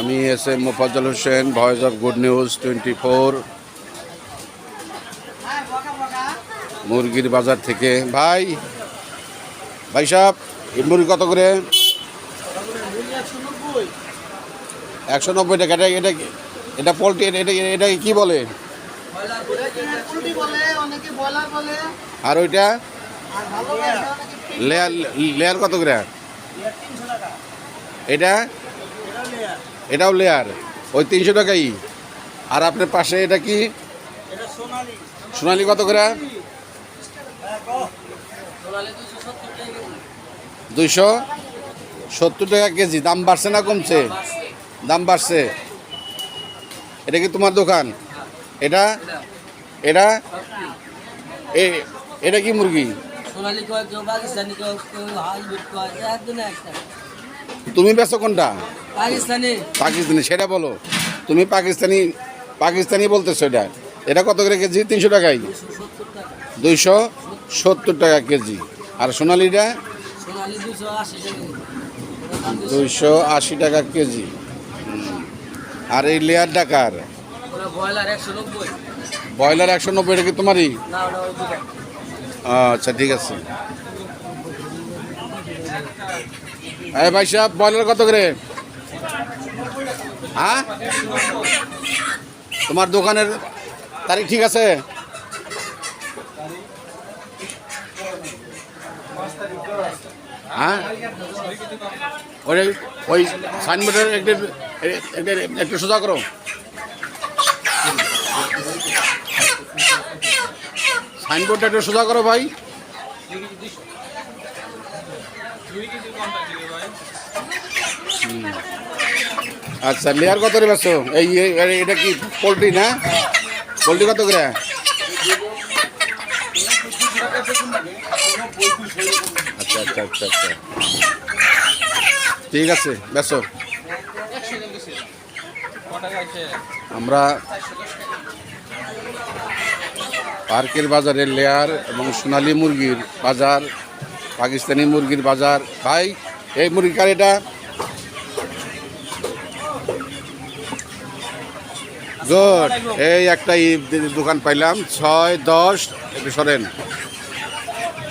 আমি S M Mofazzal Hossain, voice of good news 24 মুরগির বাজার থেকে। ভাই সাহেব, এই মুরগি কত করে? 190 টাকা। এটা পোলট্রি, এটাকে কি বলে? আর ওইটা লেয়ার কত করে? এটাও লেয়ার, ওই 300 টাকাই। আর আপনার পাশে এটা কি? সোনালি কত করে? 270 টাকা কেজি। দাম বাড়ছে না কমছে? দাম বাড়ছে। এটা কি তোমার দোকান? এটা এটা এটা কি মুরগি? তুমি বেচো কোনটা? পাকিস্তানি। সেটা বলো, তুমি পাকিস্তানি বলতেছো। এটা কত করে কেজি? 300 টাকাই। 270 টাকা কেজি। আর সোনালিটা 280 টাকা কেজি। আর এই লেয়ার ডাকার ব্রয়লার 190। এটা কি তোমারই? আচ্ছা, ঠিক আছে। ভাই সাহেব, ব্রয়লার কত করে? হ্যাঁ, তোমার দোকানের তারিখ ঠিক আছে? হ্যাঁ, ওই সাইনবোর্ডের একটু সোজা করো। সাইনবোর্ডটা একটু সোজা করো ভাই। আচ্ছা, লেয়ার কত করে বেচো? এটা কি পোলট্রি না? পোলট্রি কত করে? আচ্ছা আচ্ছা আচ্ছা আচ্ছা, ঠিক আছে, বেচো। আমরা পার্কের বাজারের লেয়ার এবং সোনালী মুরগির বাজার, পাকিস্তানি মুরগির বাজার। ভাই, এই মুরগি কার? এটা গুড। এই একটা দোকান পাইলাম, 6-10, একটু সরেন,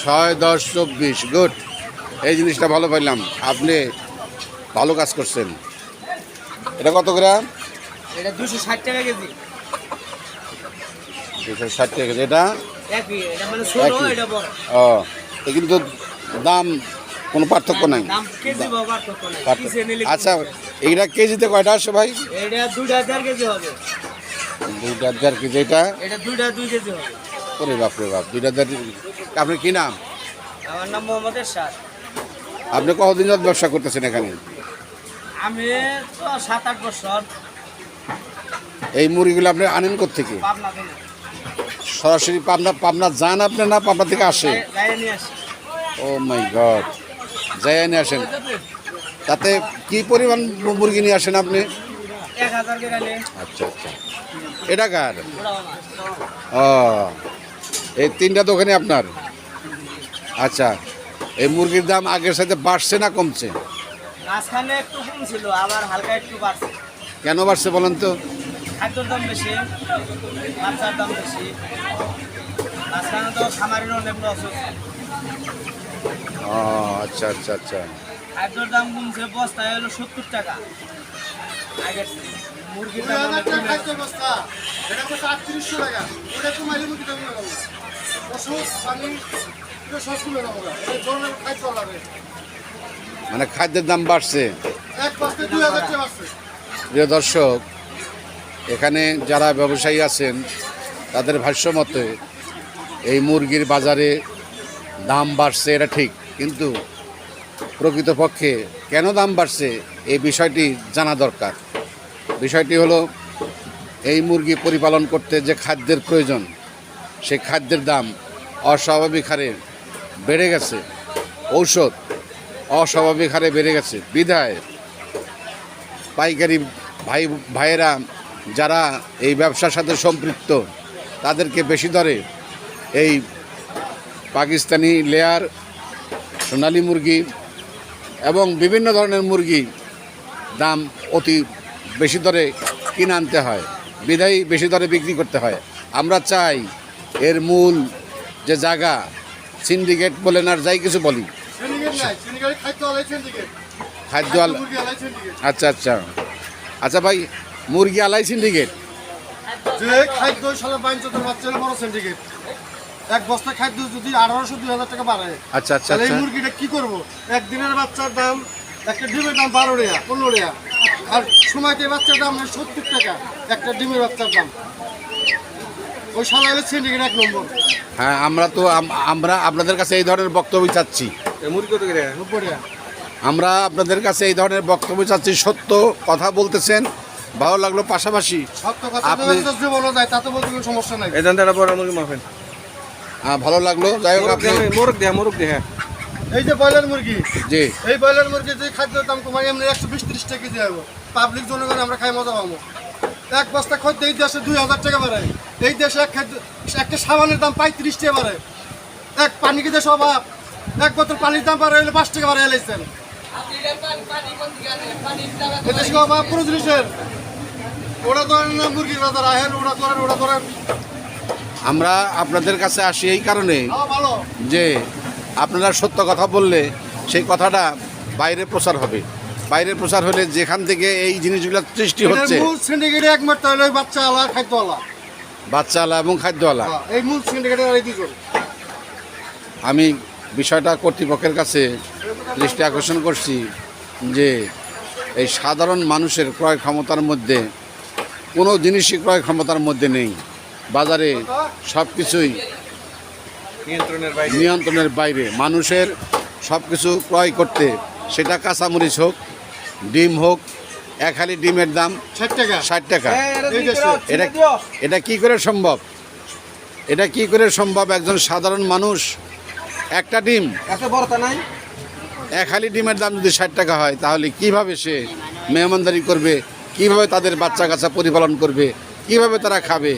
6-10-24। গুড, এই জিনিসটা ভালো পাইলাম। আপনি ভালো কাজ করছেন। এটা কত গ্রাম? এটা 260 টাকা কেজি। 260 টাকা কেজি। এটা মানে ছোট, এটা বড়। কিন্তু দাম কোনো পার্থক্য নাই। আচ্ছা, এইটা কেজিতে কয়টা আসে ভাই? এটা 2.5 কেজি হবে। 2.5 কেজি। এটা 2 কেজি হবে। ওরে বাপ রে বাপ, 2.5। আপনার কি নাম? আমার নাম মোহাম্মদ এরশাদ। আপনি কতদিন যাবত ব্যবসা করতেছেন এখানে? আমি তো 7-8 বছর। এই মুরগিগুলো আপনি আনেন কোত্থেকে? পাবনা থেকে। সরাসরি পাবনা যান আপনি, না পাবনা থেকে আসে? ও মাই গড, যাই নিয়ে আসেন। তাতে কি পরিমাণ মুরগি নিয়ে আসেন আপনি? 1000 টাকা নিয়ে। আচ্ছা আচ্ছা, এটা কার? এই 3টা দোকানে আপনার? আচ্ছা, এই মুরগির দাম আগের সাথে বাড়ছে না কমছে? মাঝখানে একটু কম ছিল, আবার হালকা একটু বাড়ছে। কেন বাড়ছে বলেন তো? খাদ্যর দাম বেশি, বাচ্চার দাম বেশি। মাঝখানে তো খামারের অনেক লস হচ্ছে। আচ্ছা আচ্ছা আচ্ছা। খাদ্যর দাম কমছে, বস্তায় হলো 70 টাকা। আগের মুরগির দাম অনেক কমে গেছে। মানে খাদ্যের দাম বাড়ছে। প্রিয় দর্শক, এখানে যারা ব্যবসায়ী আছেন তাদের ভাষ্য মতে এই মুরগির বাজারে দাম বাড়ছে, এটা ঠিক। কিন্তু প্রকৃতপক্ষে কেন দাম বাড়ছে এই বিষয়টি জানা দরকার। বিষয়টি হলো, এই মুরগি পরিপালন করতে যে খাদ্যের প্রয়োজন, সেই খাদ্যের দাম অস্বাভাবিক হারে বেড়ে গেছে। ঔষধ অস্বাভাবিক হারে বেড়ে গেছে বিধায় পাইকারি ভাইয়েরা যারা এই ব্যবসার সাথে সম্পৃক্ত তাদেরকে বেশি দরে এই পাকিস্তানি লেয়ার, সোনালী মুরগি এবং বিভিন্ন ধরনের মুরগি দাম অতি বেশি দরে কিনে আনতে হয়, বিধায় বেশি দরে বিক্রি করতে হয়। আমরা চাই এর মূল যে জায়গা, সিন্ডিকেট বলেন আর যাই কিছু বলি, খাদ্য আচ্ছা আচ্ছা আচ্ছা ভাই, মুরগি আলাই সিন্ডিকেট, যে খাদ্য সালে বাইঞ্চতের বাচ্চা বড় সিন্ডিকেট, এক বস্তা খাদ্য যদি 1800-2000 টাকা বাড়ে, আচ্ছা আচ্ছা তাহলে এই আচ্ছা মুরগিটা কি করব? একদিনের বাচ্চার দাম, একটা ডিমের দাম 12 টাকা 15 টাকা, আর সময়তে বাচ্চার দাম 70 টাকা একটা ডিমের বাচ্চার দাম। ওই সালে হলে সিন্ডিকেট 1 নম্বর। হ্যাঁ, আমরা আপনাদের কাছে এই ধরনের বক্তব্য চাচ্ছি, মুরগি কত করে? 90 টাকা। আমরা আপনাদের কাছে এই ধরনের বক্তব্য চাচ্ছি। সত্য কথা বলতেছেন, ভালো লাগলো। পাশাপাশি সত্য কথা আপনি- যদি বলা যায় তাতে বলতে কোনো সমস্যা নাই। এই দানটা বড় মুরগি মাফেন ভালো লাগলো। যাই হোক, আপনি মোরগ দে হ্যাঁ এই যে ব্রয়লার মুরগি, জি এই ব্রয়লার মুরগি যে খাদ্যের দাম কমাই এমনি 120-30 টাকা কেজি হবে, পাবলিক জনগণ আমরা খাই মজা পাবো। এক বস্তা খাদ্য এই দেশে 2000 টাকা বাড়ায়, এই দেশে একটা সাবানের দাম 35 টাকা বাড়ায়। এক পানি কি দেশে অভাব? এক বোতল পানির দাম বাড়ায় হলে 5 টাকা বাড়ায় এলাইছেন। এদেশে অভাব পুরো জিনিসের। ওরা ধরেন না মুরগির বাজার আহেন, ওরা করেন। আমরা আপনাদের কাছে আসি এই কারণে ভালো যে আপনারা সত্য কথা বললে সেই কথাটা বাইরে প্রচার হবে। বাইরে প্রচার হলে যেখান থেকে এই জিনিসগুলো সৃষ্টি হচ্ছে, মূল সিন্ডিকেটে একমাত্র হলো ওই বাচ্চাওয়ালা খাদ্যওয়ালা। বাচ্চাওয়ালা এবং খাদ্যওয়ালা। এই মূল সিন্ডিকেটের এই দুজন। আমি বিষয়টা কর্তৃপক্ষের কাছে দৃষ্টি আকর্ষণ করছি যে এই সাধারণ মানুষের ক্রয় ক্ষমতার মধ্যে কোনো জিনিসই ক্রয় ক্ষমতার মধ্যে নেই। বাজারে সব কিছুই নিয়ন্ত্রণের বাইরে। মানুষের সব কিছু ক্রয় করতে, সেটা কাঁচামরিচ হোক, ডিম হোক, এক হালি ডিমের দাম 60 টাকা। 60 টাকা। এই দেশে এটা কি করে সম্ভব? এটা কি করে সম্ভব? একজন সাধারণ মানুষ একটা ডিম, এত বড়টা নাই এক হালি ডিমের দাম যদি 60 টাকা হয়, তাহলে কিভাবে সে মেহমানদারি করবে? কিভাবে তাদের বাচ্চা কাচ্চা পরিপালন করবে? কিভাবে তারা খাবে?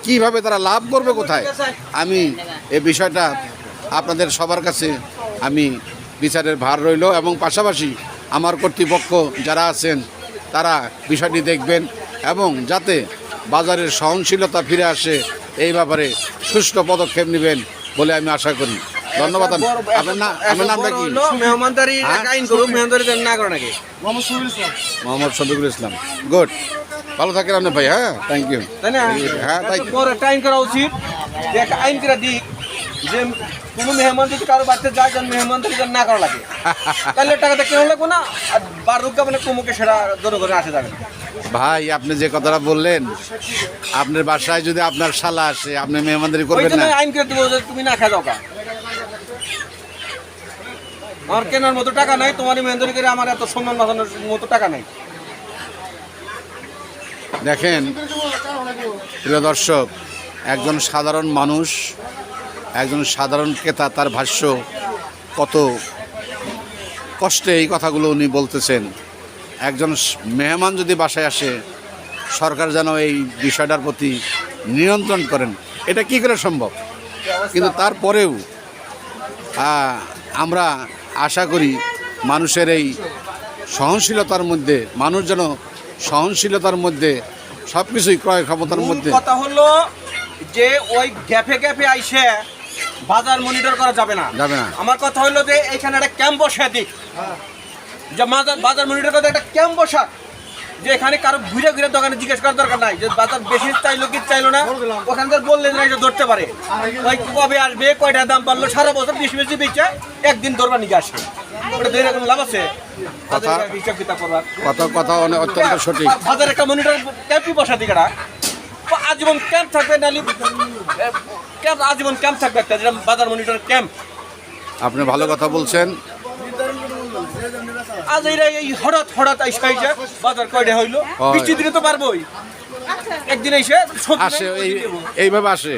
কিভাবে তারা লাভ করবে কোথায়? আমি এই বিষয়টা আপনাদের সবার কাছে আমি বিচারের ভার রইল, এবং পাশাপাশি আমার কর্তৃপক্ষ যারা আছেন তারা বিষয়টি দেখবেন এবং যাতে বাজারের সহনশীলতা ফিরে আসে এই ব্যাপারে সুষ্ঠু পদক্ষেপ নেবেন বলে আমি আশা করি। ধন্যবাদ। আপনার নামটা কি? মেহমানদারি হ্যাঁ? আইন করুন, মেহমানদারি না করে নাকি? মোহাম্মদ শফিউল ইসলাম। মোহাম্মদ শফিকুল ইসলাম। গুড, ভালো থাকেন আপনি ভাই। হ্যাঁ, থ্যাংক ইউ। তাই না? হ্যাঁ, তাই বড় একটা আইন করা উচিত, যে একটা আইন করে দিক যে কোনো মেহমান যদি কারো বাড়িতে যায়, যেন মেহমানদারি যেন না করা লাগে, তাহলে টাকাটা কেন লাগবো না, আর বারুকা মানে কমুকে সেটা জনগণের আসে যাবে না। ভাই, আপনি যে কথাটা বললেন, আপনার বাসায় যদি আপনার শালা আসে, আপনি মেহমানদারি ওই করবেন জন্য না? আইন করে দেবো যে তুমি না খাওয়া দরকার। আমার কেনার মতো টাকা নাই, তোমার মেহমানদারি করে আমার এত সম্মান বাঁচানোর মতো টাকা নাই। দেখেন প্রিয় দর্শক, একজন সাধারণ মানুষ, একজন সাধারণ ক্রেতা, তার ভাষ্য কত কষ্টে এই কথাগুলো উনি বলতেছেন। একজন মেহমান যদি বাসায় আসে, সরকার যেন এই বিষয়টার প্রতি নিয়ন্ত্রণ করেন। এটা কি করে সম্ভব? কিন্তু তারপরেও আমরা আশা করি মানুষের এই সহনশীলতার মধ্যে, মানুষ যেন সহনশীলতার মধ্যে সব কিছুই ক্রয় ক্ষমতার মধ্যে। কথা হলো যে ওই গ্যাপে গ্যাপে আইসে বাজার মনিটর করা যাবে না। যাবে না। আমার কথা হলো যে এখানে একটা ক্যাম্প বসে দিক, যে বাজার মনিটর করতে একটা ক্যাম্প বসা, যে এখানে কারো ঘুরে ঘুরে দোকানে জিজ্ঞেস করার দরকার নাই যে বাজার বেশি চাইলো কি চাইলো না, ওখানকার বললেন না, এটা ধরতে পারে। ওই কবে আসবে, কয়টা দাম বাড়লো, সারা বছর বেশি বেশি বেচে একদিন ধরবা নিয়ে আসে, ওটা ধরে কোনো লাভ আছে? হিসাব কিতাব করবার কথা অত্যন্ত সঠিক। বাজার একটা মনিটর ক্যাম্পই বসা দিক, এটা আজীবন ক্যাম্প থাকবে, নালি ক্যাম্প আজীবন ক্যাম্প থাকবে একটা, যেটা বাজার মনিটর ক্যাম্প। আপনি ভালো কথা বলছেন। আজ এরা এই হঠাৎ আইসা বাজার কয়টা হইলো, হয়। বৃষ্টি দিনে তো পারবোই, একদিন এসে আসে এইভাবে আসে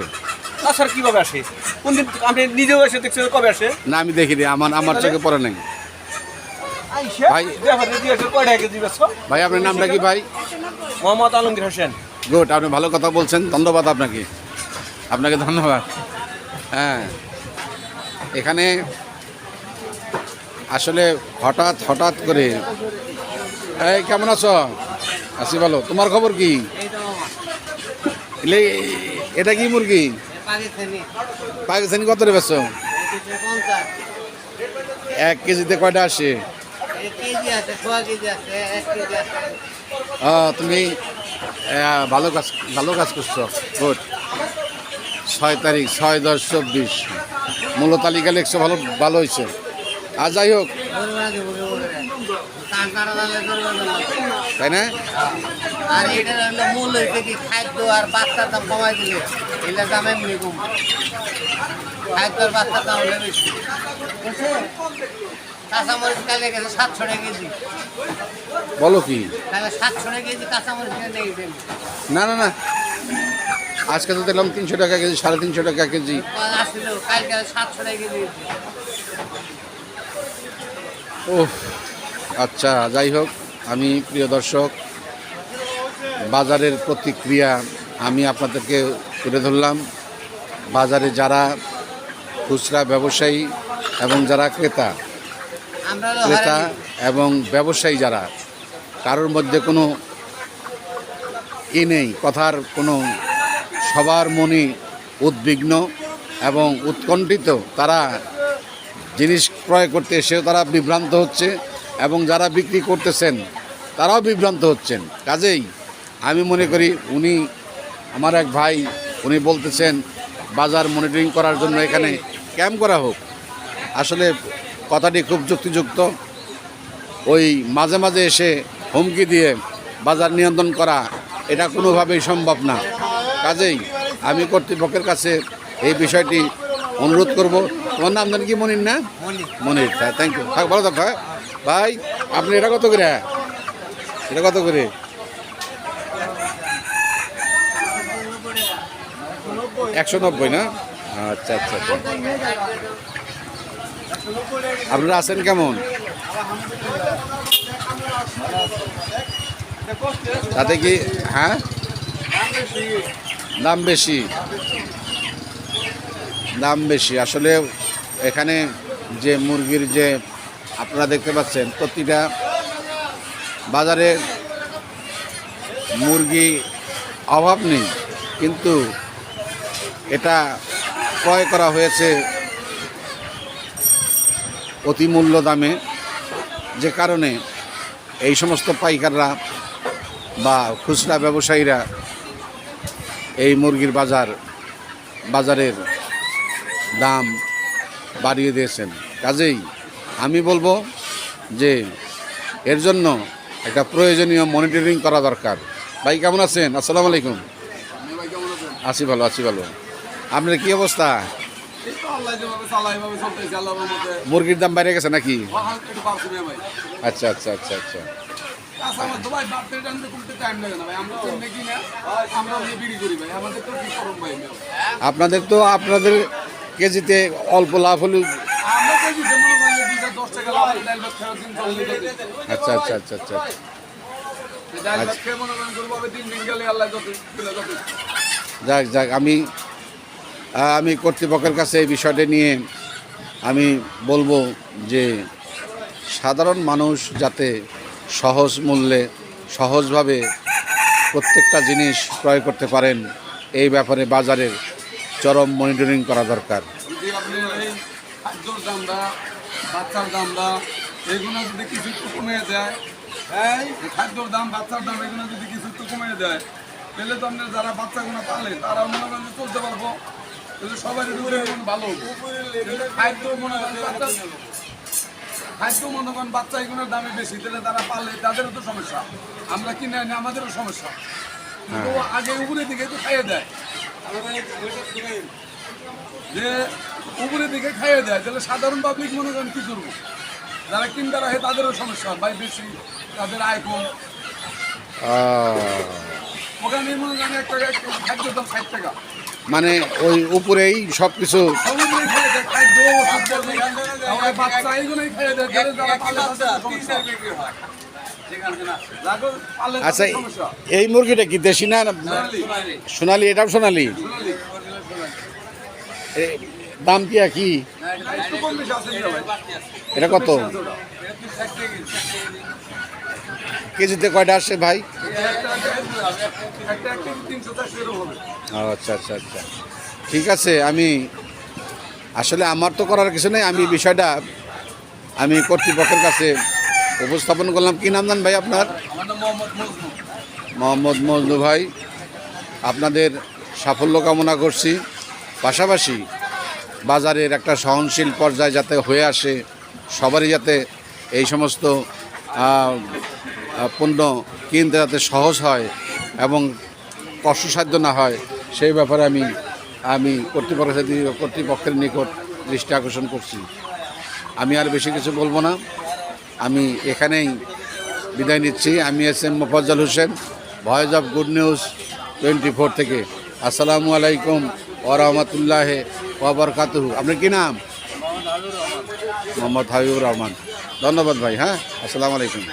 আসার কিভাবে আসে? কোনদিন আপনি নিজেও এসে দেখছেন কবে আসে? না? আমি দেখিনি, আমার চোখে পড়ে নাই। ভাই, ভাই আপনার নামটা কি ভাই? মোহাম্মদ আলমগীর হোসেন। গুড, আপনি ভালো কথা বলছেন, ধন্যবাদ আপনাকে। আপনাকে ধন্যবাদ। হ্যাঁ, এখানে আসলে হঠাৎ করে, এই কেমন আছো? আছি ভালো। তোমার খবর কি? এই তো মামা এলে এটা কি মুরগি? পাকিস্তানি পাকিস্তানি কত রে বেচো? 50 1 কেজিতে কয়টা আসে? কেজি আছে 6 কেজি আছে 1 কেজি আছে তুমি ভালো কাজ করছো। গুড। 6 তারিখ 6/10/24 মূল্য তালিকা লিখছো, ভালো ভালো হয়েছে। আর যাই হোক, তাই না? আর এটার হলো মূল হয়েছে কি খাদ্য আর বাচ্চার দাম কমাই দিলে এটার দাম এমনি কম খাদ্য আর বাচ্চার দাম হলে বেশি কাঁচামরিচ কালে গেছে 700 টাকা কেজি বলো কি? তাহলে 700 টাকা কেজি কাঁচামরিচ কিনে নিয়ে গেছেন না না না, আজকে তো দিলাম 300 টাকা কেজি, 350 টাকা কেজি। আসছিল কালকে 700 টাকা কেজি ও আচ্ছা, যাই হোক, আমি প্রিয় দর্শক বাজারের প্রতিক্রিয়া আমি আপনাদেরকে তুলে ধরলাম। বাজারে যারা খুচরা ব্যবসায়ী এবং যারা ক্রেতা আমরা এবং ব্যবসায়ী যারা, কারোর মধ্যে কোনো নেই কথার কোনো, সবার মনে উদ্বিগ্ন এবং উৎকণ্ঠিত। তারা জিনিস ক্রয় করতে এসেও তারা বিভ্রান্ত হচ্ছে এবং যারা বিক্রি করতেছেন তারাও বিভ্রান্ত হচ্ছেন। কাজেই আমি মনে করি উনি আমার এক ভাই, উনি বলতেছেন বাজার মনিটরিং করার জন্য এখানে ক্যাম্প করা হোক। আসলে কথাটি খুব যুক্তিযুক্ত। ওই মাঝে মাঝে এসে হুমকি দিয়ে বাজার নিয়ন্ত্রণ করা এটা কোনোভাবেই সম্ভব না। কাজেই আমি কর্তৃপক্ষের কাছে এই বিষয়টি অনুরোধ করব। তোমার নাম জানি কি? মনির না? মনির। থ্যাংক ইউ, ভালো থাকো। ভাই আপনি এটা কত করে? এটা কত করে? 190 না? আচ্ছা আচ্ছা আচ্ছা। আপনারা আছেন কেমন? তাতে কি হ্যাঁ দাম বেশি? দাম বেশি আসলে এখানে যে মুরগির যে আপনারা দেখতে পাচ্ছেন, প্রতিটা বাজারে মুরগি অভাব নেই, কিন্তু এটা ক্রয় করা হয়েছে অতি মূল্য দামে, যে কারণে এই সমস্ত পাইকাররা বা খুচরা ব্যবসায়ীরা এই মুরগির বাজারের দাম বাড়িয়ে দিয়েছেন। কাজেই আমি বলবো যে এর জন্য একটা প্রয়োজনীয় মনিটরিং করা দরকার। ভাই কেমন আছেন? আসসালামু আলাইকুম। আছি ভালো, আছি ভালো। আপনার কি অবস্থা? মুরগির দাম বেড়ে গেছে নাকি? আচ্ছা আচ্ছা আচ্ছা আচ্ছা। আপনাদের তো আপনাদের কেজিতে অল্প লাভ হলে। আচ্ছা আচ্ছা আচ্ছা আচ্ছা। যাক যাক, আমি কর্তৃপক্ষের কাছে এই বিষয়টা নিয়ে আমি বলবো যে সাধারণ মানুষ যাতে সহজ মূল্যে সহজভাবে প্রত্যেকটা জিনিস ক্রয় করতে পারেন, এই ব্যাপারে বাজারের চরম মনিটরিং করা দরকার। খাদ্যর দামটা, বাচ্চার দামটা, এগুলো যদি কিছু একটু কমে যায়, খাদ্যর দাম, বাচ্চার দাম এগুলো যদি কিছু একটু কমে যায়, তাহলে তো আপনার যারা বাচ্চাগুলো পালে তারা মনে করেন চলতে পারবো, সবাই ভালো। খাদ্য মনে করেন বাচ্চা এগুলোর দামে বেশি, তাহলে তারা পালে তাদেরও তো সমস্যা, আমরা কিনে আনি আমাদেরও সমস্যা। কিন্তু আগে উপরের দিকে তো খাইয়ে দেয়, যে উপরের দিকে খাইয়ে দেয়, তাহলে সাধারণ পাবলিক মনে করেন কী করবো? যারা কিনতে রাখে তাদেরও সমস্যা, ভাই বেশি তাদের আয় কম। ওখানে মনে করেন একটা খাদ্যের দাম 60 টাকা, মানে ওই উপরেই সব কিছু। আচ্ছা, এই মুরগিটা কি দেশি না সোনালি? এটাও সোনালি। দাম কি কি? এটা কত? কেজিতে কয়টা আসে ভাই? একটা 300-400 এরকম হবে। আচ্ছা আচ্ছা আচ্ছা, ঠিক আছে। আমি আসলে আমার তো করার কিছু নেই, আমি বিষয়টা আমি কর্তৃপক্ষের কাছে উপস্থাপন করলাম। কি নাম জান ভাই আপনার? আমার নাম মোহাম্মদ মজনু। মোহাম্মদ মজনু ভাই, আপনাদের সাফল্য কামনা করছি। পাশাপাশি বাজারের একটা সহনশীল পর্যায়ে যাতে হয়ে আসে, সবারই যাতে এই সমস্ত পণ্য কিনতে যাতে সহজ হয় এবং কষ্টসাধ্য না হয়, সেই ব্যাপারে আমি কর্তৃপক্ষের নিকট দৃষ্টি আকর্ষণ করছি। আমি আর বেশি কিছু বলবো না, আমি এখানেই বিদায় নিচ্ছি। আমি SM. Mofazzal Hossain, voice of good news 24 থেকে। আসসালামু আলাইকুম ওয়া রাহমাতুল্লাহি ওয়া বারাকাতুহু। আপনার কি নাম? মোহাম্মদ হাবিবুর রহমান। ধন্যবাদ ভাই। হ্যাঁ, আসসালামু আলাইকুম।